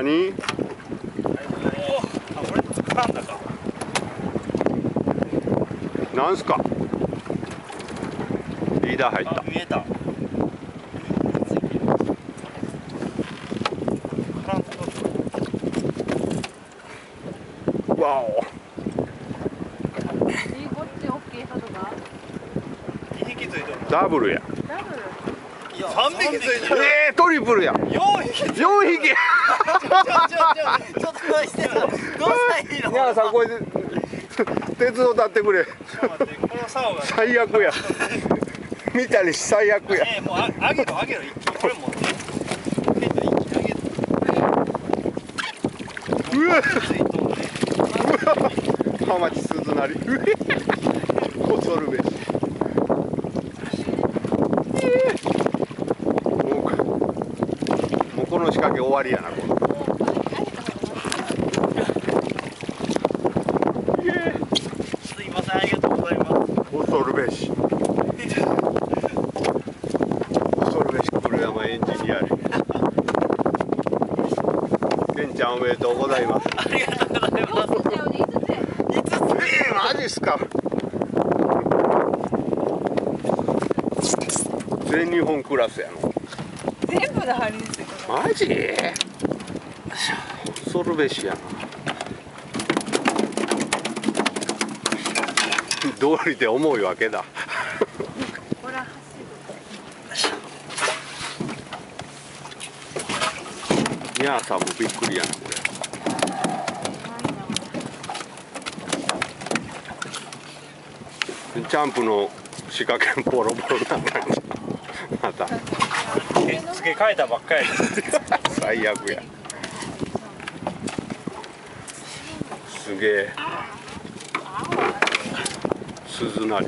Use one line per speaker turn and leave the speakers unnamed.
何？
あ、これ掴んだか。
なんすか？リーダー入った。
見えた。
わお。
こっち大きいさとか。
2匹ついてる。
ダブルや。
ダブル。
いや、3匹ついてる。
トリプルや。
4匹。
4匹。
ちょっと待って。どうしたらいいの？
いやさんこれ手伝ってくれ。
ちょっと待って、この竿が。
最悪や。見たり最悪や。
もうあげろ一気にこれ持って。一気にあげる。
うわ。ハマチ鈴なり。恐るべし。もうこの仕掛け終わりやなこの。
すいません、ありがとうございます。
恐るべし。恐るべし黒山エンジニアリング。ケンちゃんおめでとうございます。
ありがとうございます。
マジっすか。全日本クラスやの。
全部で入るんですよ。
マジ？恐るべしやな。道理で重いわけだ。
ほら走
ニャーさんもびっくりやなこれ。ジャンプの仕掛けボロボロになったんじゃん。また
付け替えたばっかり。
最悪や。すげえ。鈴なり。